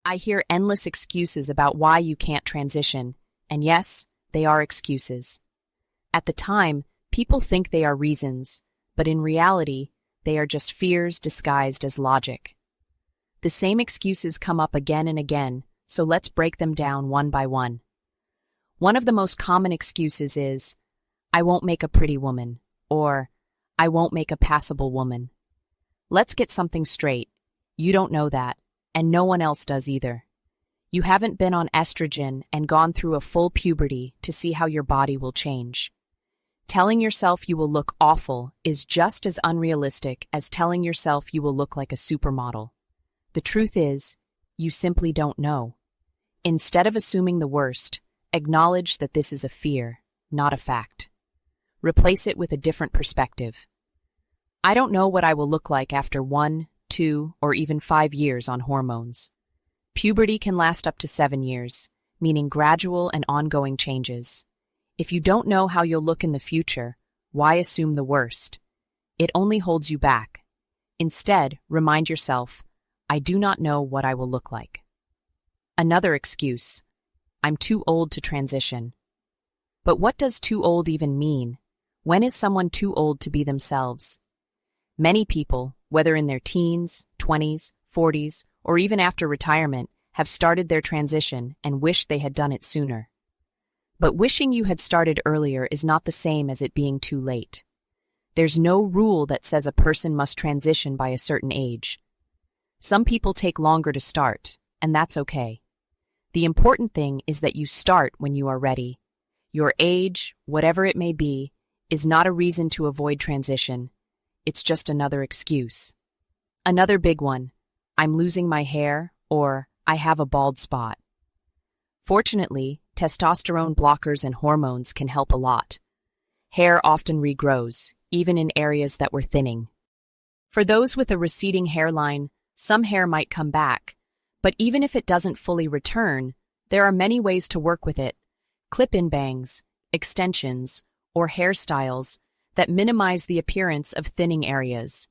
I hear endless excuses about why you can't transition, and yes, they are excuses. At the time, people think they are reasons, but in reality, they are just fears disguised as logic. The same excuses come up again and again, so let's break them down one by one. One of the most common excuses is, I won't make a pretty woman, or I won't make a passable woman. Let's get something straight. You don't know that, and no one else does either. You haven't been on estrogen and gone through a full puberty to see how your body will change. Telling yourself you will look awful is just as unrealistic as telling yourself you will look like a supermodel. The truth is, you simply don't know. Instead of assuming the worst, acknowledge that this is a fear, not a fact. Replace it with a different perspective. I don't know what I will look like after 1, 2, or even 5 years on hormones. Puberty can last up to 7 years, meaning gradual and ongoing changes. If you don't know how you'll look in the future, why assume the worst? It only holds you back. Instead, remind yourself, I do not know what I will look like. Another excuse, I'm too old to transition. But what does too old even mean? When is someone too old to be themselves? Many people, whether in their teens, 20s, 40s, or even after retirement, have started their transition and wish they had done it sooner. But wishing you had started earlier is not the same as it being too late. There's no rule that says a person must transition by a certain age. Some people take longer to start, and that's okay. The important thing is that you start when you are ready. Your age, whatever it may be, is not a reason to avoid transition. It's just another excuse. Another big one, I'm losing my hair, or I have a bald spot. Fortunately, testosterone blockers and hormones can help a lot. Hair often regrows, even in areas that were thinning. For those with a receding hairline, some hair might come back, but even if it doesn't fully return, there are many ways to work with it. Clip-in bangs, extensions, or hairstyles that minimize the appearance of thinning areas.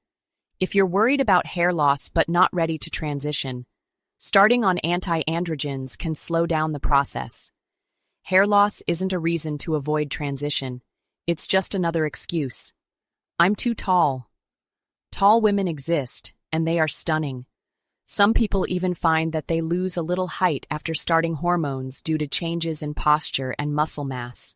If you're worried about hair loss but not ready to transition, starting on anti-androgens can slow down the process. Hair loss isn't a reason to avoid transition. It's just another excuse. I'm too tall. Tall women exist, and they are stunning. Some people even find that they lose a little height after starting hormones due to changes in posture and muscle mass.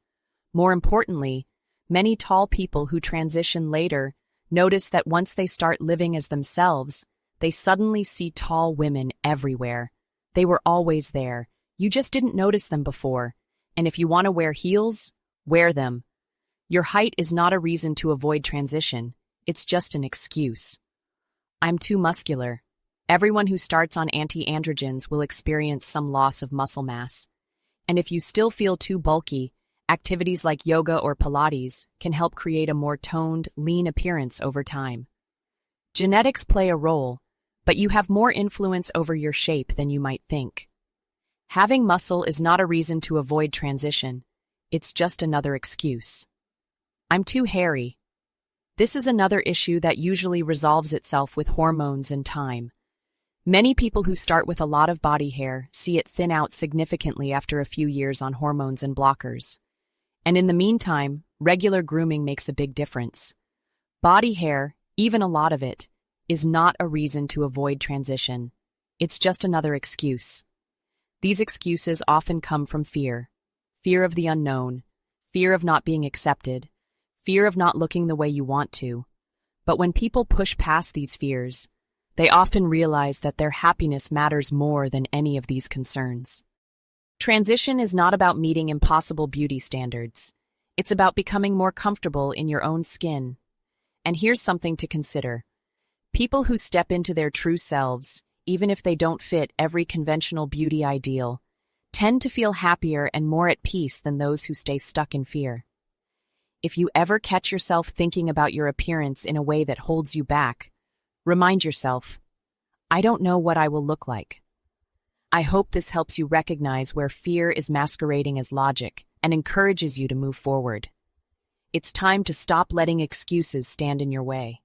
More importantly, many tall people who transition later notice that once they start living as themselves, they suddenly see tall women everywhere. They were always there. You just didn't notice them before. And if you want to wear heels, wear them. Your height is not a reason to avoid transition. It's just an excuse. I'm too muscular. Everyone who starts on anti-androgens will experience some loss of muscle mass. And if you still feel too bulky, activities like yoga or Pilates can help create a more toned, lean appearance over time. Genetics play a role, but you have more influence over your shape than you might think. Having muscle is not a reason to avoid transition. It's just another excuse. I'm too hairy. This is another issue that usually resolves itself with hormones and time. Many people who start with a lot of body hair see it thin out significantly after a few years on hormones and blockers. And in the meantime, regular grooming makes a big difference. Body hair, even a lot of it, is not a reason to avoid transition. It's just another excuse. These excuses often come from fear. Fear of the unknown, fear of not being accepted, fear of not looking the way you want to. But when people push past these fears, they often realize that their happiness matters more than any of these concerns. Transition is not about meeting impossible beauty standards. It's about becoming more comfortable in your own skin. And here's something to consider. People who step into their true selves, even if they don't fit every conventional beauty ideal, tend to feel happier and more at peace than those who stay stuck in fear. If you ever catch yourself thinking about your appearance in a way that holds you back, remind yourself, I don't know what I will look like. I hope this helps you recognize where fear is masquerading as logic and encourages you to move forward. It's time to stop letting excuses stand in your way.